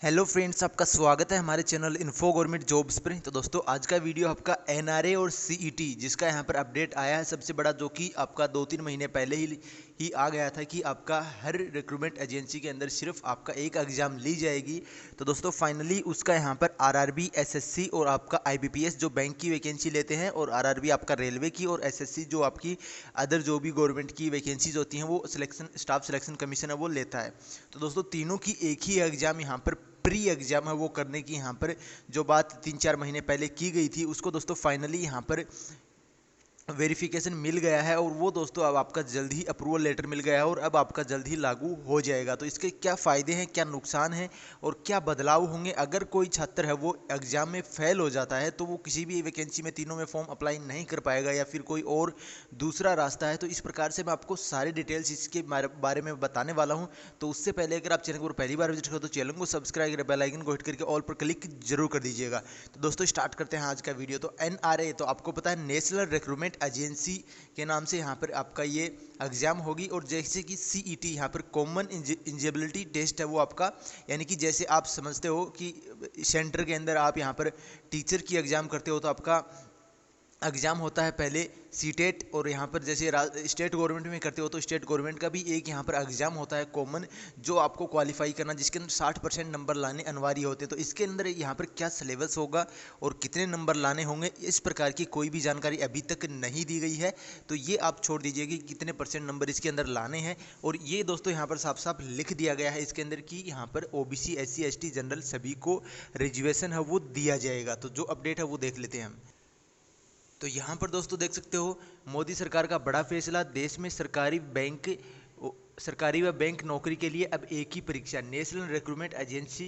Hello friends, आपका स्वागत है हमारे चैनल इन्फो गवर्नमेंट जॉब्स पर। तो दोस्तों आज का वीडियो आपका एनआरए और सीईटी जिसका यहाँ पर अपडेट आया है सबसे बड़ा, जो कि आपका 2-3 महीने पहले ही आ गया था कि आपका हर रिक्रूटमेंट एजेंसी के अंदर सिर्फ आपका एक एग्ज़ाम ली जाएगी। तो दोस्तों फाइनली उसका यहाँ पर आरआरबी, एसएससी और आपका आईबीपीएस जो बैंक की वैकेंसी लेते हैं, और आरआरबी आपका रेलवे की, और एसएससी जो आपकी अदर जो भी गवर्नमेंट की वैकेंसीज होती हैं वो सिलेक्शन स्टाफ सिलेक्शन कमीशन है वो लेता है। तो दोस्तों तीनों की एक ही एग्ज़ाम यहाँ पर प्री एग्जाम है वो करने की यहाँ पर जो बात 3-4 महीने पहले की गई थी, उसको दोस्तों फाइनली यहाँ पर वेरिफिकेशन मिल गया है। और वो दोस्तों अब आपका जल्द ही अप्रूवल लेटर मिल गया है और अब आपका जल्द ही लागू हो जाएगा। तो इसके क्या फ़ायदे हैं, क्या नुकसान हैं और क्या बदलाव होंगे अगर कोई छात्र है वो एग्ज़ाम में फेल हो जाता है तो वो किसी भी वैकेंसी में तीनों में फॉर्म अप्लाई नहीं कर पाएगा, या फिर कोई और दूसरा रास्ता है। तो इस प्रकार से मैं आपको सारी डिटेल्स इसके बारे में बताने वाला हूँ। तो उससे पहले अगर आप चैनल को पहली बार विजिट करो तो चैनल को सब्सक्राइब कर बेल आइकन को हिट करके ऑल पर क्लिक जरूर कर दीजिएगा। तो दोस्तों स्टार्ट करते हैं आज का वीडियो। तो एनआरए तो आपको पता है नेशनल रिक्रूटमेंट एजेंसी के नाम से यहाँ पर आपका ये एग्जाम होगी। और जैसे कि सीईटी यहाँ पर कॉमन एलिजिबिलिटी टेस्ट है वो आपका, यानी कि जैसे आप समझते हो कि सेंटर के अंदर आप यहाँ पर टीचर की एग्ज़ाम करते हो तो आपका एग्ज़ाम होता है पहले सीटेट, और यहाँ पर जैसे स्टेट गवर्नमेंट में करते हो तो स्टेट गवर्नमेंट का भी एक यहाँ पर एग्ज़ाम होता है कॉमन, जो आपको क्वालिफाई करना, जिसके अंदर 60% नंबर लाने अनिवार्य होते हैं। तो इसके अंदर यहाँ पर क्या सिलेबस होगा और कितने नंबर लाने होंगे, इस प्रकार की कोई भी जानकारी अभी तक नहीं दी गई है। तो ये आप छोड़ दीजिए कि कितने % नंबर इसके अंदर लाने हैं। और ये दोस्तों यहाँ पर साफ साफ लिख दिया गया है इसके अंदर कि यहाँ पर ओबीसी, SC, ST, जनरल सभी को रिजर्वेशन है वो दिया जाएगा। तो जो अपडेट है वो देख लेते हैं हम। तो यहाँ पर दोस्तों देख सकते हो मोदी सरकार का बड़ा फैसला, देश में सरकारी व बैंक नौकरी के लिए अब एक ही परीक्षा, नेशनल रिक्रूटमेंट एजेंसी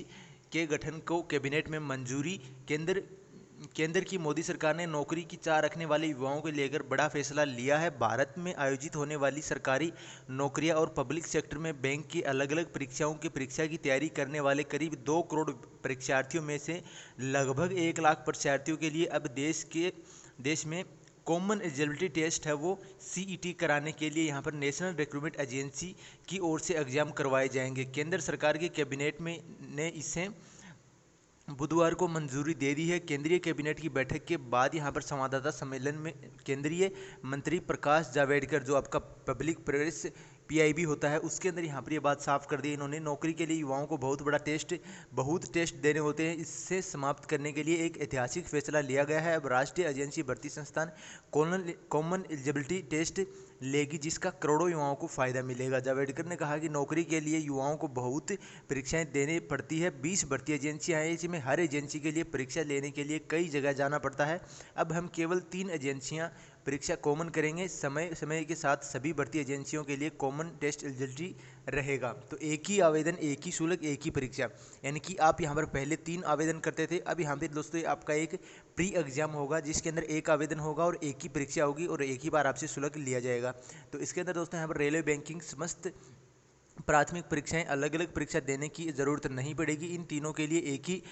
के गठन को कैबिनेट में मंजूरी। केंद्र की मोदी सरकार ने नौकरी की चाह रखने वाले युवाओं को लेकर बड़ा फैसला लिया है। भारत में आयोजित होने वाली सरकारी नौकरियां और पब्लिक सेक्टर में बैंक की अलग अलग परीक्षाओं की परीक्षा की तैयारी करने वाले करीब 2 करोड़ परीक्षार्थियों में से लगभग 1 लाख परीक्षार्थियों के लिए अब देश में कॉमन एलिजिबिलिटी टेस्ट है वो सीईटी कराने के लिए यहाँ पर नेशनल रिक्रूटमेंट एजेंसी की ओर से एग्जाम करवाए जाएंगे। केंद्र सरकार के कैबिनेट में ने इसे बुधवार को मंजूरी दे दी है। केंद्रीय कैबिनेट की बैठक के बाद यहाँ पर संवाददाता सम्मेलन में केंद्रीय मंत्री प्रकाश जावड़ेकर, जो आपका पब्लिक प्रेस पीआईबी होता है, उसके अंदर यहाँ पर ये बात साफ कर दी इन्होंने। नौकरी के लिए युवाओं को बहुत टेस्ट देने होते हैं, इससे समाप्त करने के लिए एक ऐतिहासिक फैसला लिया गया है। अब राष्ट्रीय एजेंसी भर्ती संस्थान कॉमन एलिजिबिलिटी टेस्ट लेगी, जिसका करोड़ों युवाओं को फायदा मिलेगा। जावड़ेकर ने कहा कि नौकरी के लिए युवाओं को बहुत परीक्षाएं देनी पड़ती है। 20 भर्ती एजेंसियां हैं, इसमें हर एजेंसी के लिए परीक्षा लेने के लिए कई जगह जाना पड़ता है। अब हम केवल 3 एजेंसियां परीक्षा कॉमन करेंगे। समय समय के साथ सभी भर्ती एजेंसियों के लिए कॉमन टेस्ट एलिजिबिलिटी रहेगा। तो एक ही आवेदन, एक ही शुल्क, एक ही परीक्षा, यानी कि आप यहाँ पर पहले 3 आवेदन करते थे, अब यहाँ पे दोस्तों आपका एक प्री एग्जाम होगा जिसके अंदर एक आवेदन होगा और एक ही परीक्षा होगी और एक ही बार आपसे शुल्क लिया जाएगा। तो इसके अंदर दोस्तों यहाँ पर रेलवे, बैंकिंग, समस्त प्राथमिक परीक्षाएं अलग अलग परीक्षा देने की ज़रूरत नहीं पड़ेगी। इन तीनों के लिए एक ही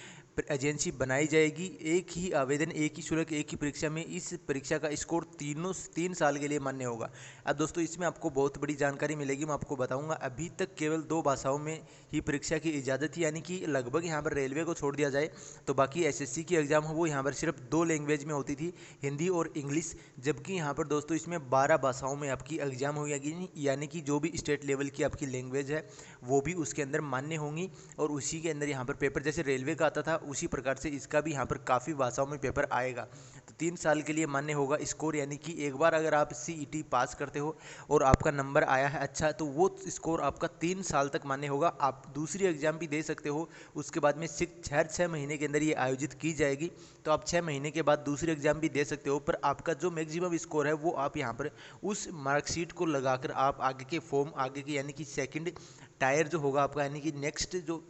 एजेंसी बनाई जाएगी। एक ही आवेदन, एक ही शुल्क, एक ही परीक्षा में इस परीक्षा का स्कोर 3 साल के लिए मान्य होगा। अब दोस्तों इसमें आपको बहुत बड़ी जानकारी मिलेगी, मैं आपको बताऊंगा। अभी तक केवल 2 भाषाओं में ही परीक्षा की इजाज़त थी, यानी कि लगभग यहाँ पर रेलवे को छोड़ दिया जाए तो बाकी एसएससी की एग्ज़ाम हो वो यहाँ पर सिर्फ 2 लैंग्वेज में होती थी, हिंदी और इंग्लिश। जबकि यहाँ पर दोस्तों इसमें 12 भाषाओं में आपकी एग्ज़ाम होगी, यानी कि जो भी स्टेट लेवल की आपकी लैंग्वेज है वो भी उसके अंदर मान्य होंगी। और उसी के अंदर यहाँ पर पेपर जैसे रेलवे का आता था उसी प्रकार से इसका भी यहाँ पर काफ़ी भाषाओं में पेपर आएगा। तो 3 साल के लिए मान्य होगा स्कोर, यानी कि एक बार अगर आप सीईटी पास करते हो और आपका नंबर आया है अच्छा, तो वो स्कोर आपका 3 साल तक मान्य होगा। आप दूसरी एग्जाम भी दे सकते हो, उसके बाद में 6 महीने के अंदर ये आयोजित की जाएगी। तो आप 6 महीने के बाद दूसरी एग्जाम भी दे सकते हो, पर आपका जो मैक्सिमम स्कोर है वो आप यहाँ पर उस मार्कशीट को लगाकर आप आगे के फॉर्म, आगे के यानी कि सेकंड टायर जो होगा आपका, यानी कि नेक्स्ट जो,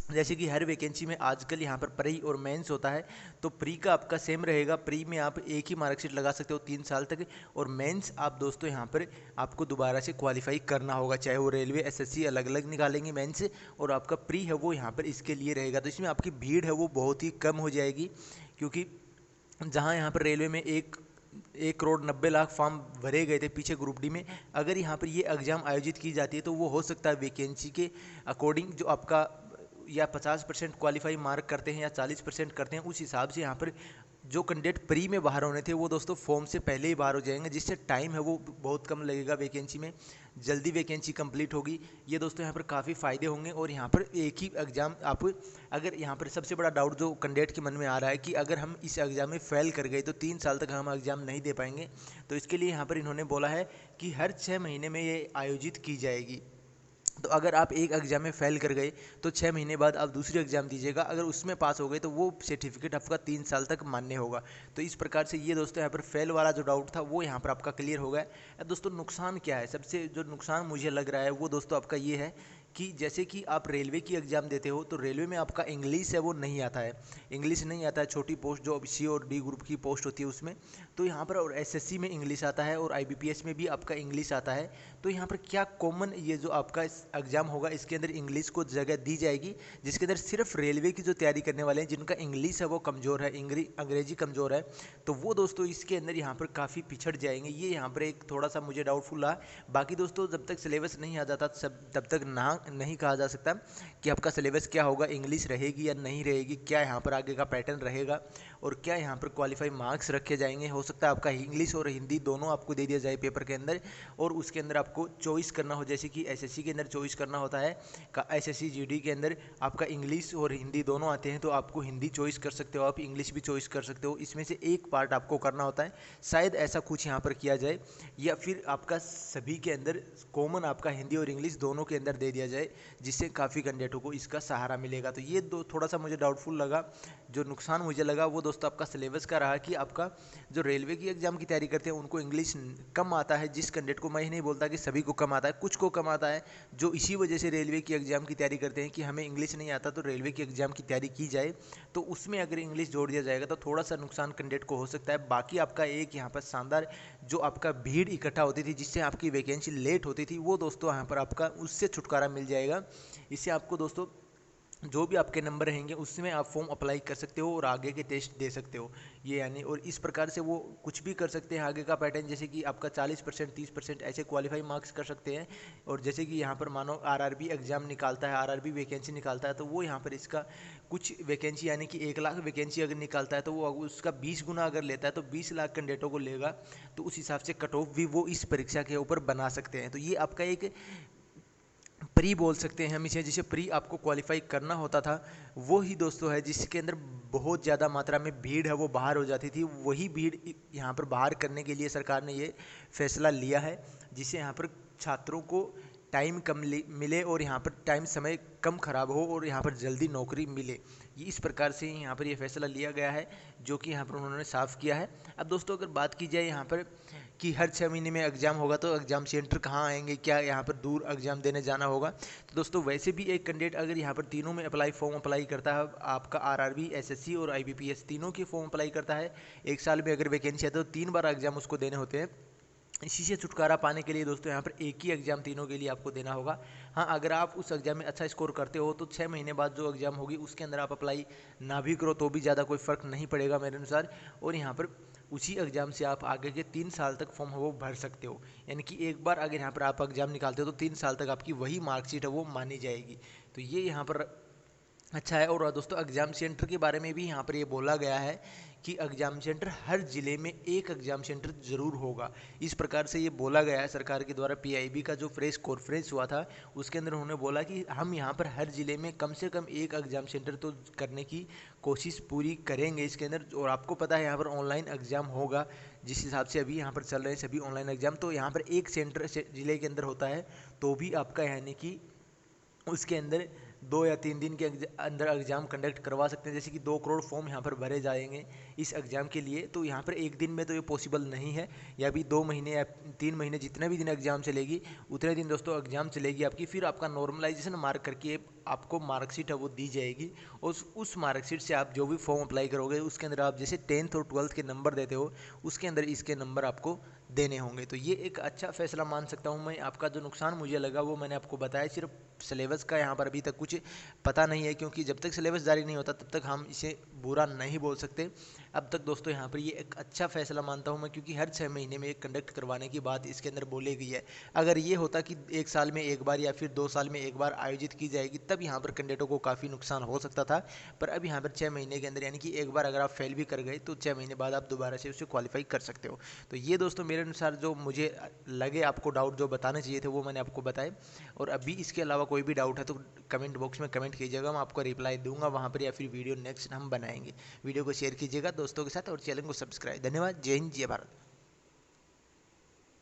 जैसे कि हर वैकेंसी में आजकल यहाँ पर प्री और मेंस होता है, तो प्री का आपका सेम रहेगा। प्री में आप एक ही मार्कशीट लगा सकते हो 3 साल तक, और मेंस आप दोस्तों यहाँ पर आपको दोबारा से क्वालिफाई करना होगा, चाहे वो रेलवे, एसएससी अलग अलग निकालेंगे मेंस, और आपका प्री है वो यहाँ पर इसके लिए रहेगा। तो इसमें आपकी भीड़ है वो बहुत ही कम हो जाएगी, क्योंकि जहाँ यहाँ पर रेलवे में 1,90,00,000 फॉर्म भरे गए थे पीछे ग्रुप डी में, अगर यहाँ पर ये एग्ज़ाम आयोजित की जाती है तो वो हो सकता है वैकेंसी के अकॉर्डिंग जो आपका या 50% क्वालिफाई मार्क करते हैं या 40% करते हैं, उस हिसाब से यहाँ पर जो कैंडिडेट प्री में बाहर होने थे वो दोस्तों फॉर्म से पहले ही बाहर हो जाएंगे, जिससे टाइम है वो बहुत कम लगेगा, वैकेंसी में जल्दी वैकेंसी कंप्लीट होगी। ये दोस्तों यहाँ पर काफ़ी फ़ायदे होंगे। और यहाँ पर एक ही एग्ज़ाम आप, अगर यहाँ पर सबसे बड़ा डाउट जो कैंडिडेट के मन में आ रहा है कि अगर हम इस एग्ज़ाम में फ़ेल कर गए तो 3 साल तक हम एग्ज़ाम नहीं दे पाएंगे, तो इसके लिए यहाँ पर इन्होंने बोला है कि हर 6 महीने में ये आयोजित की जाएगी। तो अगर आप एक एग्ज़ाम में फ़ेल कर गए तो 6 महीने बाद आप दूसरी एग्ज़ाम दीजिएगा, अगर उसमें पास हो गए तो वो सर्टिफिकेट आपका 3 साल तक मान्य होगा। तो इस प्रकार से ये दोस्तों यहाँ पर फेल वाला जो डाउट था वो यहाँ पर आपका क्लियर हो गया। अब दोस्तों नुकसान क्या है, सबसे जो नुकसान मुझे लग रहा है वो दोस्तों आपका ये है कि जैसे कि आप रेलवे की एग्ज़ाम देते हो तो रेलवे में आपका इंग्लिश है वो नहीं आता है, इंग्लिश नहीं आता है, छोटी पोस्ट जो सी और डी ग्रुप की पोस्ट होती है उसमें। तो यहाँ पर और एसएससी में इंग्लिश आता है और आईबीपीएस में भी आपका इंग्लिश आता है। तो यहाँ पर क्या कॉमन ये जो आपका एग्ज़ाम होगा इसके अंदर इंग्लिश को जगह दी जाएगी, जिसके अंदर सिर्फ रेलवे की जो तैयारी करने वाले हैं जिनका इंग्लिश है वो कमज़ोर है, अंग्रेजी कमज़ोर है, तो वो दोस्तों इसके अंदर यहाँ पर काफ़ी पिछड़ जाएंगे। ये यहाँ पर एक थोड़ा सा मुझे डाउटफुल रहा। बाकी दोस्तों जब तक सिलेबस नहीं आ जाता तब तक नहीं कहा जा सकता कि आपका सिलेबस क्या होगा, इंग्लिश रहेगी या नहीं रहेगी, क्या यहाँ पर आगे का पैटर्न रहेगा और क्या यहाँ पर क्वालिफाई मार्क्स रखे जाएंगे। हो सकता है आपका इंग्लिश और हिंदी दोनों आपको दे दिया जाए पेपर के अंदर और उसके अंदर आपको चॉइस करना हो, जैसे कि एसएससी के अंदर चॉइस करना होता है, एसएससी जीडी के अंदर आपका इंग्लिश और हिंदी दोनों आते हैं तो आपको हिंदी चॉइस कर सकते हो, आप इंग्लिश भी चॉइस कर सकते हो, इसमें से एक पार्ट आपको करना होता है। शायद ऐसा कुछ यहाँ पर किया जाए या फिर आपका सभी के अंदर कॉमन आपका हिंदी और इंग्लिश दोनों के अंदर दे दिया जाए, जिससे काफ़ी कैंडिडेटों को इसका सहारा मिलेगा। तो ये दो थोड़ा सा मुझे डाउटफुल लगा। जो नुकसान मुझे लगा वो दोस्तों आपका सिलेबस का रहा कि आपका जो रेलवे की एग्ज़ाम की तैयारी करते हैं उनको इंग्लिश कम आता है, जिस कैंडिडेट को, मैं ही नहीं बोलता कि सभी को कम आता है, कुछ को कम आता है, जो इसी वजह से रेलवे की एग्ज़ाम की तैयारी करते हैं कि हमें इंग्लिश नहीं आता तो रेलवे की एग्ज़ाम की तैयारी की जाए, तो उसमें अगर इंग्लिश जोड़ दिया जाएगा तो थोड़ा सा नुकसान कैंडिडेट को हो सकता है। बाकी आपका एक यहाँ पर शानदार जो आपका भीड़ इकट्ठा होती थी जिससे आपकी वैकेंसी लेट होती थी वो दोस्तों यहाँ पर आपका उससे छुटकारा मिल जाएगा। इससे आपको दोस्तों जो भी आपके नंबर रहेंगे उसमें आप फॉर्म अप्लाई कर सकते हो और आगे के टेस्ट दे सकते हो, ये यानी, और इस प्रकार से वो कुछ भी कर सकते हैं आगे का पैटर्न, जैसे कि आपका 40% 30% ऐसे क्वालिफाई मार्क्स कर सकते हैं। और जैसे कि यहाँ पर मानो आरआरबी एग्ज़ाम निकालता है, आरआरबी वैकेंसी निकालता है, तो वो यहाँ पर इसका कुछ वैकेंसी यानी कि 1 लाख वैकेंसी अगर निकालता है तो वो उसका 20 गुना अगर लेता है तो 20 लाख कैंडिडेटों को लेगा, तो उस हिसाब से कट ऑफ भी वो इस परीक्षा के ऊपर बना सकते हैं। तो ये आपका एक प्री बोल सकते हैं हम इसे, जिसे प्री आपको क्वालिफाई करना होता था, वो ही दोस्तों है जिसके अंदर बहुत ज़्यादा मात्रा में भीड़ है वो बाहर हो जाती थी। वही भीड़ यहाँ पर बाहर करने के लिए सरकार ने ये फैसला लिया है, जिससे यहाँ पर छात्रों को टाइम कम मिले और यहाँ पर टाइम समय कम खराब हो और यहाँ पर जल्दी नौकरी मिले। ये इस प्रकार से यहाँ पर ये फैसला लिया गया है जो कि यहाँ पर उन्होंने साफ़ किया है। अब दोस्तों अगर बात की जाए यहाँ पर कि हर 6 महीने में एग्ज़ाम होगा तो एग्ज़ाम सेंटर कहाँ आएंगे, क्या यहाँ पर दूर एग्ज़ाम देने जाना होगा, तो दोस्तों वैसे भी एक कैंडिडेट अगर यहाँ पर तीनों में फॉर्म अप्लाई करता है, आपका आरआरबी, एसएससी और आईबीपीएस तीनों के फॉर्म अप्लाई करता है, एक साल में अगर वैकेंसी है तो 3 बार एग्ज़ाम उसको देने होते हैं। इसी से छुटकारा पाने के लिए दोस्तों यहाँ पर एक ही एग्ज़ाम तीनों के लिए आपको देना होगा। हाँ, अगर आप उस एग्ज़ाम में अच्छा स्कोर करते हो तो 6 महीने बाद जो एग्ज़ाम होगी उसके अंदर आप अप्लाई ना भी करो तो भी ज़्यादा कोई फ़र्क नहीं पड़ेगा मेरे अनुसार, और यहाँ पर उसी एग्ज़ाम से आप आगे के 3 साल तक फॉर्म है वो भर सकते हो। यानी कि एक बार अगर यहाँ पर आप एग्ज़ाम निकालते हो तो 3 साल तक आपकी वही मार्कशीट है वो मानी जाएगी। तो ये यहाँ पर अच्छा है। और दोस्तों एग्ज़ाम सेंटर के बारे में भी यहाँ पर ये बोला गया है कि एग्ज़ाम सेंटर हर ज़िले में एक एग्ज़ाम सेंटर ज़रूर होगा। इस प्रकार से ये बोला गया है सरकार के द्वारा। पीआईबी का जो प्रेस कॉन्फ्रेंस हुआ था उसके अंदर उन्होंने बोला कि हम यहाँ पर हर ज़िले में कम से कम एक एग्ज़ाम सेंटर तो करने की कोशिश पूरी करेंगे इसके अंदर। और आपको पता है यहाँ पर ऑनलाइन एग्ज़ाम होगा, जिस हिसाब से अभी यहाँ पर चल रहे हैं सभी ऑनलाइन एग्ज़ाम, तो यहाँ पर एक सेंटर ज़िले के अंदर होता है तो भी आपका यानी कि उसके अंदर 2 या 3 दिन के अंदर एग्ज़ाम कंडक्ट करवा सकते हैं। जैसे कि 2 करोड़ फॉर्म यहाँ पर भरे जाएंगे इस एग्ज़ाम के लिए, तो यहाँ पर एक दिन में तो ये पॉसिबल नहीं है, या भी 2 महीने या 3 महीने जितने भी दिन एग्ज़ाम चलेगी उतने दिन दोस्तों एग्ज़ाम चलेगी आपकी। फिर आपका नॉर्मलाइजेशन मार्क करके आपको मार्कशीट है वो दी जाएगी, और उस मार्कशीट से आप जो भी फॉर्म अप्लाई करोगे उसके अंदर आप जैसे 10th और 12th के नंबर देते हो उसके अंदर इसके नंबर आपको देने होंगे। तो ये एक अच्छा फैसला मान सकता हूँ मैं। आपका जो नुकसान मुझे लगा वो मैंने आपको बताया, सिर्फ सिलेबस का यहाँ पर अभी तक कुछ पता नहीं है, क्योंकि जब तक सिलेबस जारी नहीं होता तब तक हम इसे बुरा नहीं बोल सकते। अब तक दोस्तों यहाँ पर ये एक अच्छा फैसला मानता हूँ मैं, क्योंकि हर 6 महीने में एक कंडक्ट करवाने की बात इसके अंदर बोली गई है। अगर ये होता कि 1 साल में एक बार या फिर 2 साल में एक बार आयोजित की जाएगी, तब यहाँ पर कैंडिडेटों को काफ़ी नुकसान हो सकता था। पर अब यहाँ पर 6 महीने के अंदर, यानी कि एक बार अगर आप फेल भी कर गए तो 6 महीने बाद आप दोबारा से उसे क्वालिफाई कर सकते हो। तो ये दोस्तों मेरे अनुसार जो मुझे लगे आपको डाउट जो बताने चाहिए थे वो मैंने आपको बताए। और अभी इसके अलावा कोई भी डाउट है तो कमेंट बॉक्स में कमेंट कीजिएगा, मैं आपको रिप्लाई दूंगा वहाँ पर, या फिर वीडियो नेक्स्ट हम बनाएंगे। वीडियो को शेयर कीजिएगा दोस्तों के साथ और चैनल को सब्सक्राइब। धन्यवाद। जय हिंद, जय भारत।